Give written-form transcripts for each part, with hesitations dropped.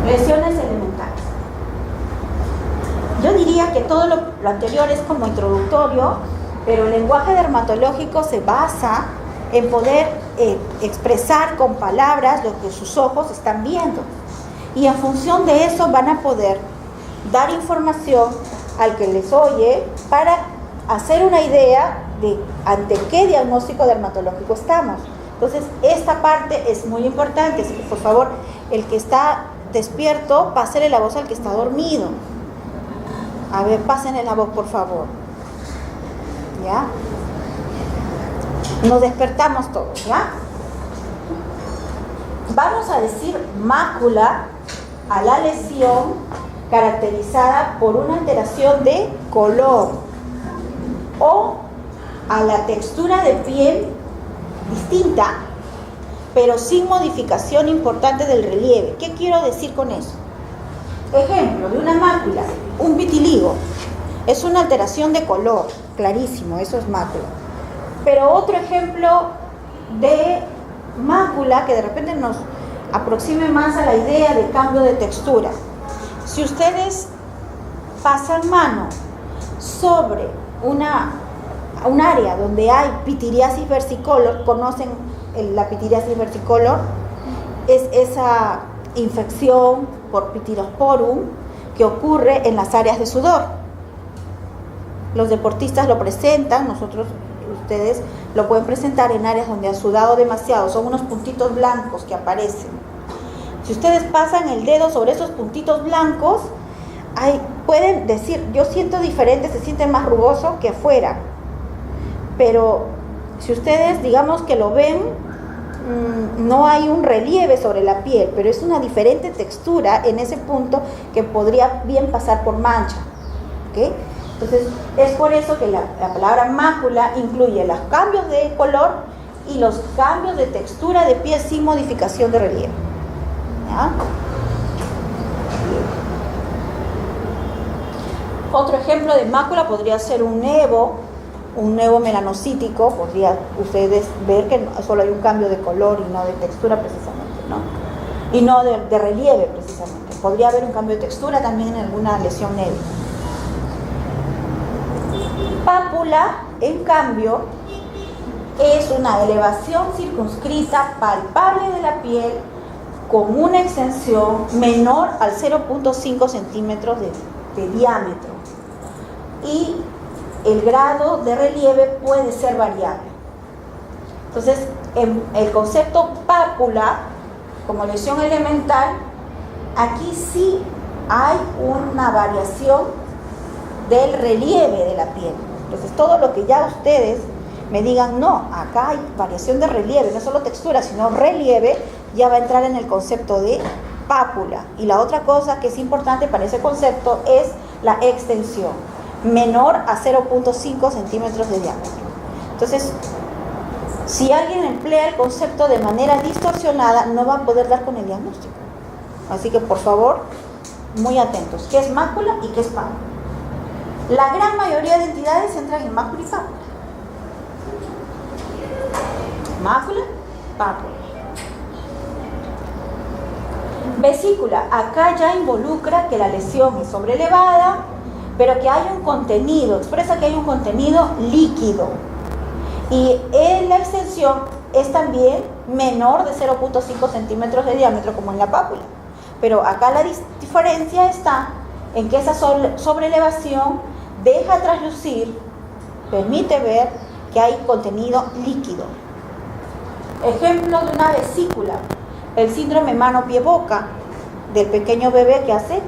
Lesiones elementales. Yo diría que todo lo anterior es como introductorio, pero el lenguaje dermatológico se basa en poder expresar con palabras lo que sus ojos están viendo. Y en función de eso van a poder dar información al que les oye para hacer una idea de ante qué diagnóstico dermatológico estamos. Entonces, esta parte es muy importante, así que por favor, el que está despierto, pásele la voz al que está dormido. A ver, pásenle la voz, por favor. ¿Ya? Nos despertamos todos, ¿ya? Vamos a decir mácula a la lesión caracterizada por una alteración de color o a la textura de piel distinta, pero sin modificación importante del relieve. ¿Qué quiero decir con eso? Ejemplo de una mácula, un vitiligo, es una alteración de color, clarísimo, eso es mácula. Pero otro ejemplo de mácula que de repente nos aproxime más a la idea de cambio de textura. Si ustedes pasan mano sobre un área donde hay pitiriasis versicolor, ¿conocen la pitiriasis versicolor? Es esa infección por Pityrosporum que ocurre en las áreas de sudor. Los deportistas lo presentan, ustedes lo pueden presentar en áreas donde han sudado demasiado, son unos puntitos blancos que aparecen. Si ustedes pasan el dedo sobre esos puntitos blancos, pueden decir, yo siento diferente, se siente más rugoso que afuera. Pero si ustedes, digamos que lo ven, no hay un relieve sobre la piel, pero es una diferente textura en ese punto que podría bien pasar por mancha. ¿Okay? Entonces, es por eso que la palabra mácula incluye los cambios de color y los cambios de textura de piel sin modificación de relieve. ¿Ya? Otro ejemplo de mácula podría ser un nevo melanocítico. Podría ustedes ver que solo hay un cambio de color y no de textura precisamente, ¿no? Y no de relieve precisamente. Podría haber un cambio de textura también en alguna lesión nevia. Pápula, en cambio, es una elevación circunscrita palpable de la piel con una extensión menor al 0.5 centímetros de diámetro. Y el grado de relieve puede ser variable. Entonces, en el concepto pápula, como lesión elemental, aquí sí hay una variación del relieve de la piel. Entonces, todo lo que ya ustedes me digan, no, acá hay variación de relieve, no solo textura, sino relieve, ya va a entrar en el concepto de pápula. Y la otra cosa que es importante para ese concepto es la extensión, menor a 0.5 centímetros de diámetro. Entonces, si alguien emplea el concepto de manera distorsionada, no va a poder dar con el diagnóstico. Así que, por favor, muy atentos. ¿Qué es mácula y qué es pápula? La gran mayoría de entidades entran en mácula y pápula. Mácula, pápula. Vesícula, acá ya involucra que la lesión es sobrelevada, pero que hay un contenido, expresa que hay un contenido líquido. Y en la extensión es también menor de 0.5 centímetros de diámetro, como en la pápula. Pero acá la diferencia está en que esa sobrelevación deja traslucir, permite ver que hay contenido líquido. Ejemplo de una vesícula, el síndrome mano-pie-boca del pequeño bebé que hace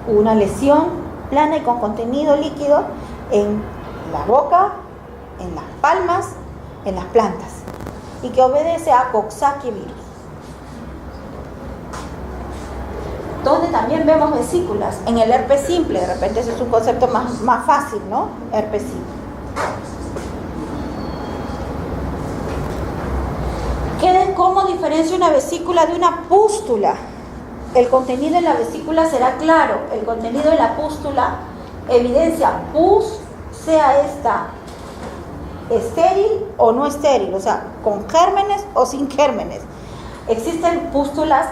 una lesión plana y con contenido líquido en la boca, en las palmas, en las plantas, y que obedece a Coxsackie virus. Donde también vemos vesículas, en el herpes simple, de repente ese es un concepto más fácil, ¿no? Herpes simple. ¿Cómo diferencia una vesícula de una pústula? El contenido en la vesícula será claro, el contenido en la pústula evidencia pus, sea esta estéril o no estéril, o sea, con gérmenes o sin gérmenes. Existen pústulas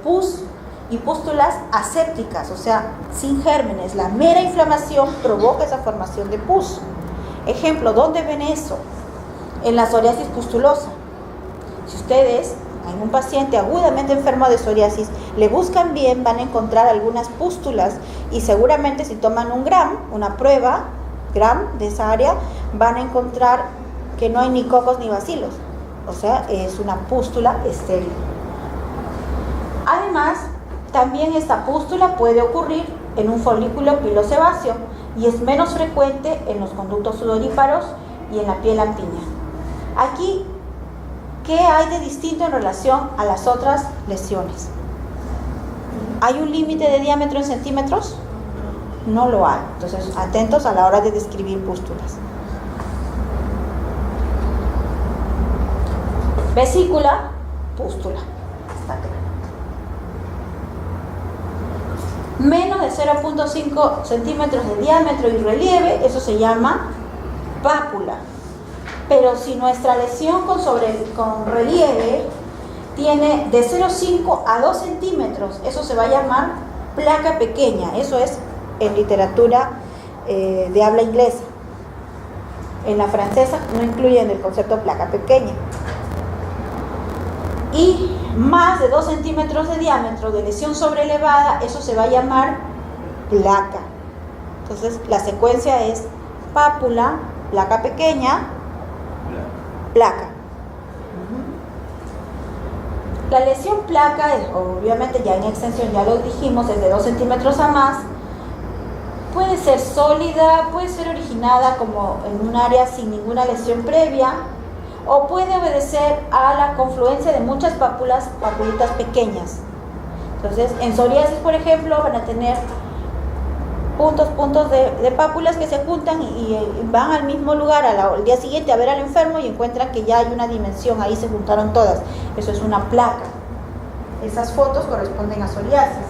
pus y pústulas asépticas, o sea, sin gérmenes. La mera inflamación provoca esa formación de pus. Ejemplo, ¿dónde ven eso? En la psoriasis pustulosa. Si ustedes, en un paciente agudamente enfermo de psoriasis, le buscan bien, van a encontrar algunas pústulas y seguramente si toman una prueba, de esa área, van a encontrar que no hay ni cocos ni bacilos. O sea, es una pústula estéril. Además, también esta pústula puede ocurrir en un folículo pilosebáceo y es menos frecuente en los conductos sudoríparos y en la piel lampiña. Aquí, ¿qué hay de distinto en relación a las otras lesiones? ¿Hay un límite de diámetro en centímetros? No lo hay. Entonces, atentos a la hora de describir pústulas. Vesícula, pústula. Está claro. Menos de 0.5 centímetros de diámetro y relieve, eso se llama pápula. Pero si nuestra lesión con relieve tiene de 0,5 a 2 centímetros, eso se va a llamar placa pequeña. Eso es en literatura de habla inglesa. En la francesa no incluyen el concepto placa pequeña. Y más de 2 centímetros de diámetro de lesión sobrelevada, eso se va a llamar placa. Entonces la secuencia es pápula, placa pequeña, placa. La lesión placa, obviamente ya en extensión, ya lo dijimos, es de 2 centímetros a más. Puede ser sólida, puede ser originada como en un área sin ninguna lesión previa, o puede obedecer a la confluencia de muchas papulitas pequeñas. Entonces, en psoriasis, por ejemplo, van a tener puntos de pápulas que se juntan y van al mismo lugar al día siguiente a ver al enfermo y encuentran que ya hay una dimensión, ahí se juntaron todas. Eso es una placa. Esas fotos corresponden a psoriasis.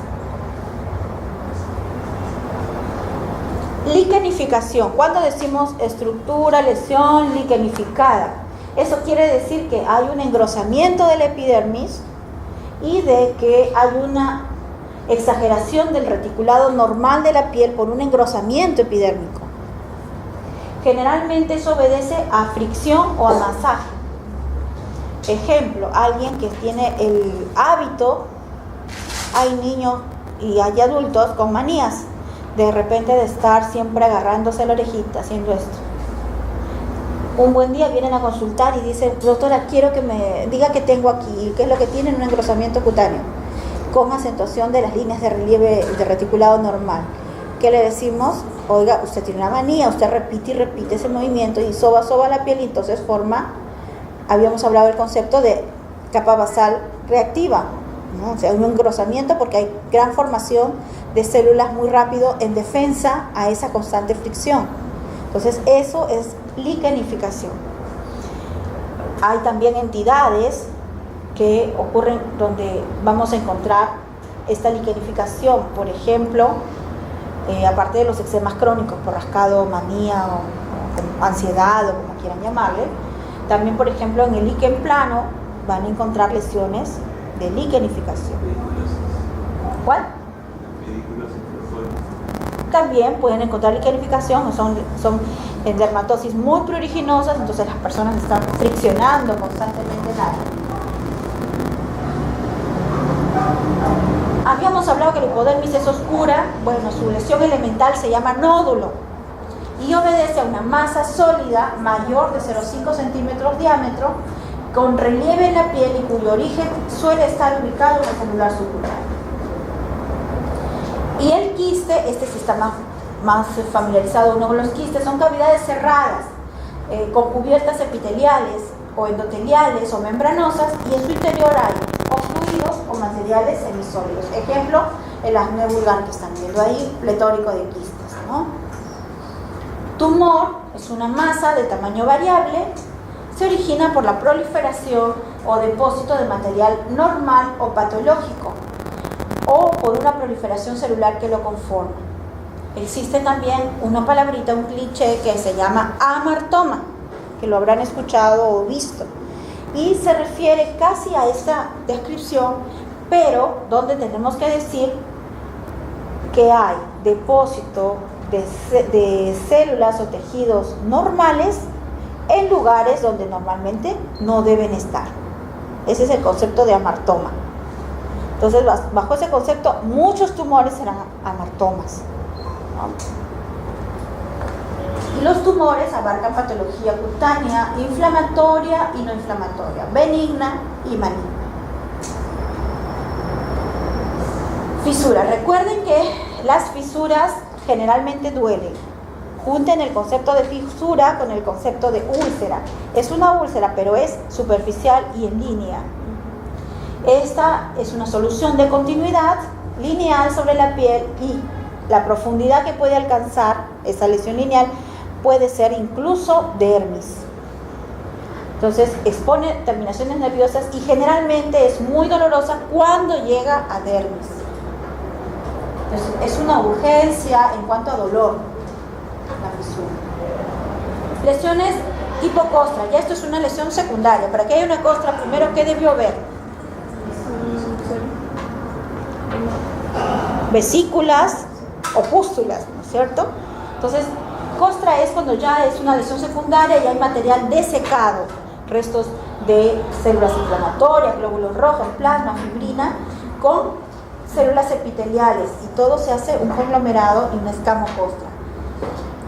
Liquenificación. Cuando decimos estructura, lesión liquenificada, eso quiere decir que hay un engrosamiento de la epidermis y de que hay una exageración del reticulado normal de la piel por un engrosamiento epidérmico. Generalmente eso obedece a fricción o a masaje. Ejemplo, alguien que tiene el hábito, hay niños y hay adultos con manías, de repente de estar siempre agarrándose la orejita, haciendo esto. Un buen día vienen a consultar y dicen, doctora, quiero que me diga qué tengo aquí, qué es lo que tiene, un engrosamiento cutáneo, con acentuación de las líneas de relieve de reticulado normal. ¿Qué le decimos? Oiga, usted tiene una manía, usted repite y repite ese movimiento y soba la piel y entonces forma, habíamos hablado del concepto de capa basal reactiva, ¿no? O sea, un engrosamiento porque hay gran formación de células muy rápido en defensa a esa constante fricción. Entonces eso es liquenificación. Hay también entidades que ocurren donde vamos a encontrar esta liquenificación, por ejemplo, aparte de los eczemas crónicos por rascado, manía o ansiedad o como quieran llamarle, también por ejemplo en el líquen plano van a encontrar lesiones de liquenificación. ¿Cuál? También pueden encontrar liquenificación, son en dermatosis muy pruriginosas, entonces las personas están friccionando constantemente el área. Habíamos hablado que la hipodermis es oscura. Bueno, su lesión elemental se llama nódulo y obedece a una masa sólida mayor de 0,5 centímetros de diámetro con relieve en la piel y cuyo origen suele estar ubicado en el celular subcutáneo. Y el quiste, este sí está más familiarizado uno con los quistes, son cavidades cerradas con cubiertas epiteliales o endoteliales o membranosas y en su interior hay o fluidos o materiales semisólidos. Ejemplo, el acné vulgar que están viendo ahí, pletórico de quistes, ¿no? Tumor es una masa de tamaño variable, se origina por la proliferación o depósito de material normal o patológico o por una proliferación celular que lo conforma. Existe también una palabrita, un cliché que se llama amartoma, que lo habrán escuchado o visto, y se refiere casi a esta descripción, pero donde tenemos que decir que hay depósito de células o tejidos normales en lugares donde normalmente no deben estar. Ese es el concepto de amartoma. Entonces, bajo ese concepto, muchos tumores serán amartomas, ¿no? Y los tumores abarcan patología cutánea, inflamatoria y no inflamatoria, benigna y maligna. Fisuras. Recuerden que las fisuras generalmente duelen. Junten el concepto de fisura con el concepto de úlcera. Es una úlcera, pero es superficial y en línea. Esta es una solución de continuidad lineal sobre la piel y la profundidad que puede alcanzar esa lesión lineal puede ser incluso dermis. Entonces expone terminaciones nerviosas y generalmente es muy dolorosa cuando llega a dermis. Entonces es una urgencia en cuanto a dolor, la fisura. Lesiones tipo costra. Ya esto es una lesión secundaria. Para que haya una costra, primero, ¿qué debió haber? Vesículas o pústulas, ¿no es cierto? Entonces, costra es cuando ya es una lesión secundaria y hay material desecado, restos de células inflamatorias, glóbulos rojos, plasma, fibrina, con células epiteliales, y todo se hace un conglomerado y una escama costra.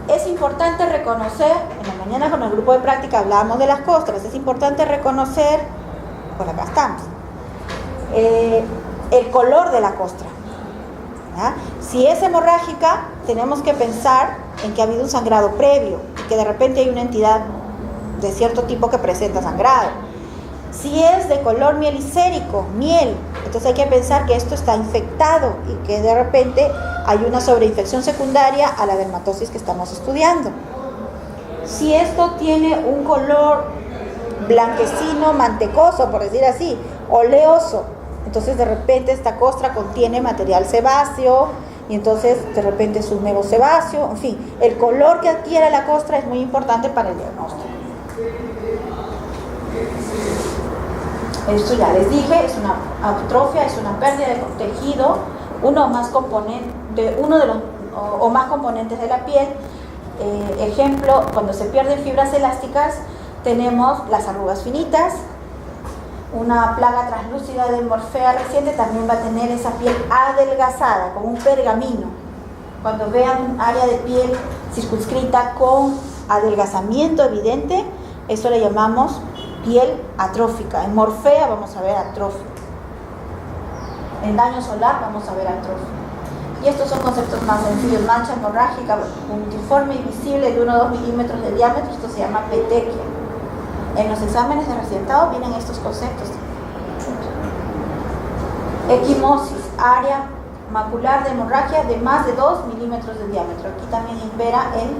Es importante reconocer, en la mañana con el grupo de práctica hablábamos de las costras, es importante reconocer, por acá estamos, el color de la costra. ¿Ya? Si es hemorrágica, tenemos que pensar en que ha habido un sangrado previo y que de repente hay una entidad de cierto tipo que presenta sangrado. Si es de color mielicérico, miel, entonces hay que pensar que esto está infectado y que de repente hay una sobreinfección secundaria a la dermatosis que estamos estudiando. Si esto tiene un color blanquecino, mantecoso, por decir así, oleoso, entonces de repente esta costra contiene material sebáceo y entonces de repente es un nevo sebáceo. En fin, el color que adquiera la costra es muy importante para el diagnóstico. Esto ya les dije, es una atrofia, es una pérdida de tejido, uno o más componentes de la piel. Ejemplo, cuando se pierden fibras elásticas, tenemos las arrugas finitas. Una plaga translúcida de morfea reciente también va a tener esa piel adelgazada, como un pergamino. Cuando vean un área de piel circunscrita con adelgazamiento evidente, eso le llamamos piel atrófica. En morfea vamos a ver atrofia. En daño solar vamos a ver atrofia. Y estos son conceptos más sencillos. Mancha hemorrágica puntiforme y visible de 1 a 2 milímetros de diámetro, esto se llama petequia. En los exámenes de residentado vienen estos conceptos. Equimosis, área macular de hemorragia de más de 2 milímetros de diámetro. Aquí también impera en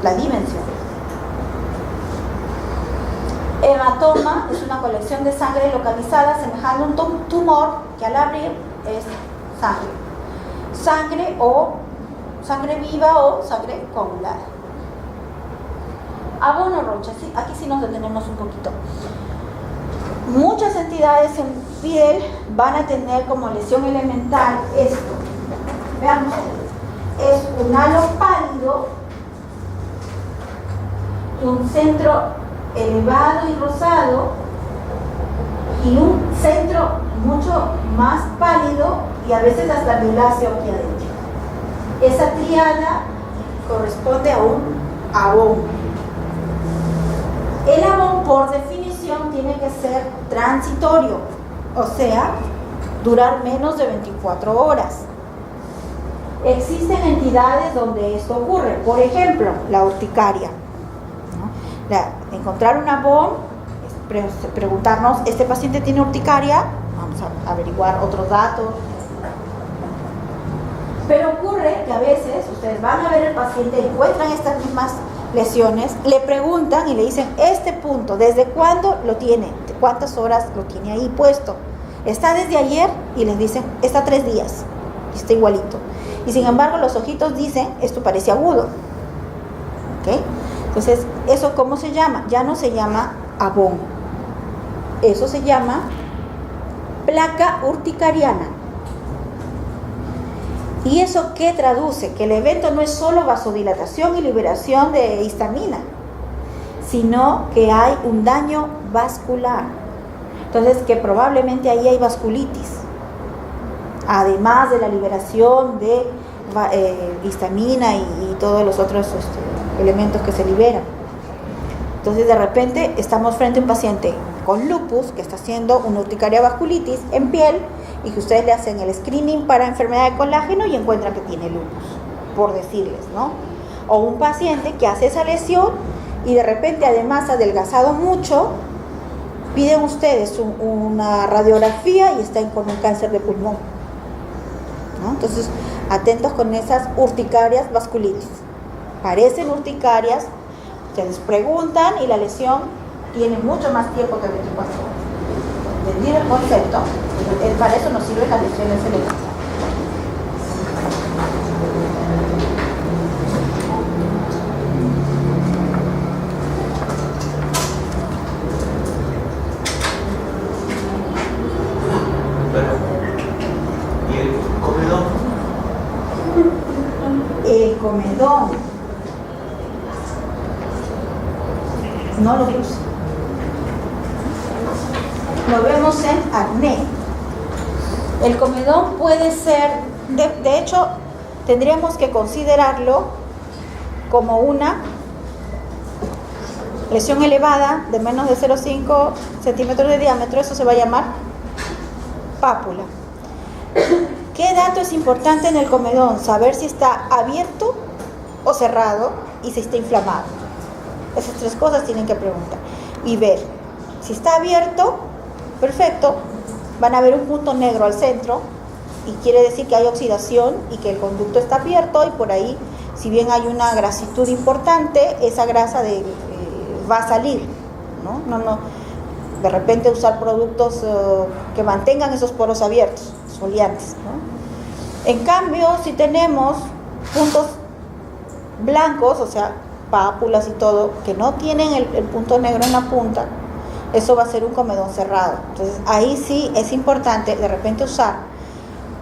la dimensión. Hematoma es una colección de sangre localizada semejante a un tumor que al abrir es sangre. Sangre viva o sangre coagulada. Abono rocha, ¿sí? Aquí sí nos detenemos un poquito. Muchas entidades en piel van a tener como lesión elemental esto. Veamos, es un halo pálido, un centro elevado y rosado y un centro mucho más pálido y a veces hasta violáceo aquí adentro. Esa triada corresponde a un abón. El abón, por definición, tiene que ser transitorio, o sea, durar menos de 24 horas. Existen entidades donde esto ocurre, por ejemplo, la urticaria, ¿no? Encontrar un abón, preguntarnos, ¿este paciente tiene urticaria? Vamos a averiguar otros datos. Pero ocurre que a veces ustedes van a ver el paciente, encuentran estas mismas lesiones, le preguntan y le dicen, este punto, ¿desde cuándo lo tiene? ¿De cuántas horas lo tiene ahí puesto? ¿Está desde ayer? Y les dicen, está 3 días, y está igualito. Y sin embargo los ojitos dicen, esto parece agudo. ¿Ok? Entonces, ¿eso cómo se llama? Ya no se llama abón. Eso se llama placa urticariana. ¿Y eso qué traduce? Que el evento no es solo vasodilatación y liberación de histamina, sino que hay un daño vascular. Entonces, que probablemente ahí hay vasculitis, además de la liberación de histamina y todos los otros elementos que se liberan. Entonces, de repente, estamos frente a un paciente con lupus que está haciendo una urticaria vasculitis en piel y que ustedes le hacen el screening para enfermedad de colágeno y encuentran que tiene lupus, por decirles, ¿no? O un paciente que hace esa lesión y de repente, además, ha adelgazado mucho, piden ustedes una radiografía y están con un cáncer de pulmón, ¿no? Entonces, atentos con esas urticarias vasculitis. Parecen urticarias, ustedes preguntan y la lesión tiene mucho más tiempo que 24 horas. ¿Entendieron el concepto? Para eso nos sirven las lesiones celulares. ¿Y el comedón? El comedón no lo usa. Lo vemos en acné. El comedón puede ser, de hecho, tendríamos que considerarlo como una lesión elevada de menos de 0,5 centímetros de diámetro. Eso se va a llamar pápula. ¿Qué dato es importante en el comedón? Saber si está abierto o cerrado y si está inflamado. Esas tres cosas tienen que preguntar y ver. Si está abierto, perfecto, van a ver un punto negro al centro y quiere decir que hay oxidación y que el conducto está abierto y por ahí, si bien hay una grasitud importante, esa grasa va a salir, ¿no? No, de repente usar productos que mantengan esos poros abiertos, exfoliantes, ¿no? En cambio, si tenemos puntos blancos, o sea, pápulas y todo, que no tienen el punto negro en la punta, eso va a ser un comedón cerrado. Entonces, ahí sí es importante de repente usar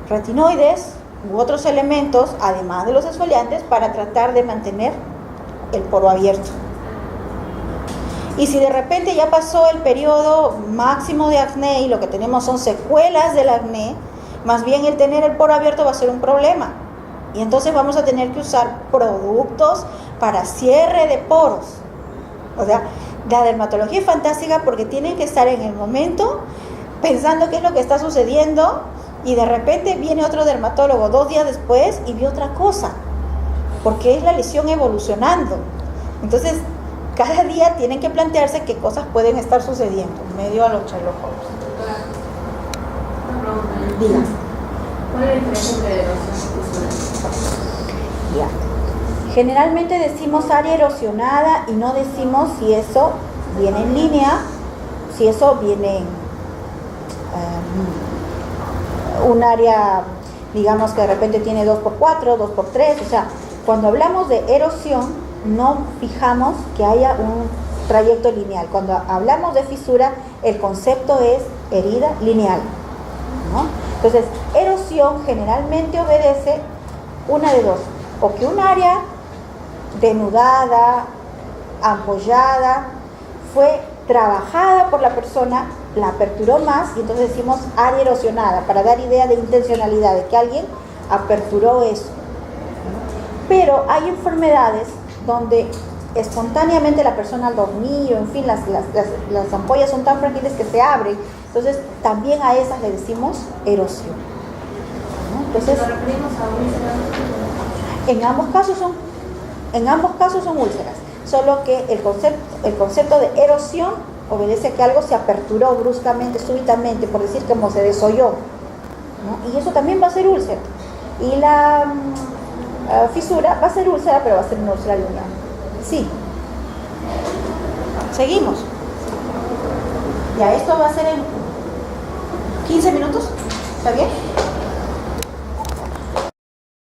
retinoides u otros elementos, además de los exfoliantes, para tratar de mantener el poro abierto. Y si de repente ya pasó el periodo máximo de acné y lo que tenemos son secuelas del acné, más bien el tener el poro abierto va a ser un problema. Y entonces vamos a tener que usar productos para cierre de poros. O sea, la dermatología es fantástica porque tienen que estar en el momento pensando qué es lo que está sucediendo y de repente viene otro dermatólogo 2 días después y vio otra cosa, porque es la lesión evolucionando. Entonces, cada día tienen que plantearse qué cosas pueden estar sucediendo en medio a los Sherlock Holmes. Una pregunta. Diga. ¿Cuál es la diferencia entre erosión y fisura? Ya. Generalmente decimos área erosionada y no decimos si eso viene en línea, si eso viene en un área, digamos que de repente tiene 2x4, 2x3, o sea, cuando hablamos de erosión no fijamos que haya un trayecto lineal. Cuando hablamos de fisura, el concepto es herida lineal, ¿no? Entonces, erosión generalmente obedece una de dos, o que un área denudada, ampollada, fue trabajada por la persona, la aperturó más y entonces decimos área erosionada, para dar idea de intencionalidad, de que alguien aperturó eso. Pero hay enfermedades donde espontáneamente la persona al dormir, o en fin, las ampollas son tan frágiles que se abren, entonces también a esas le decimos erosión, ¿no? Entonces, ¿Nos referimos a úlceras? en ambos casos son úlceras, solo que el concepto de erosión obedece a que algo se aperturó bruscamente, súbitamente, por decir como se desolló, ¿no? Y eso también va a ser úlcera. Y la fisura va a ser úlcera, pero va a ser una úlcera lineal. Sí. Seguimos. Ya, esto va a ser en 15 minutos. ¿Está bien?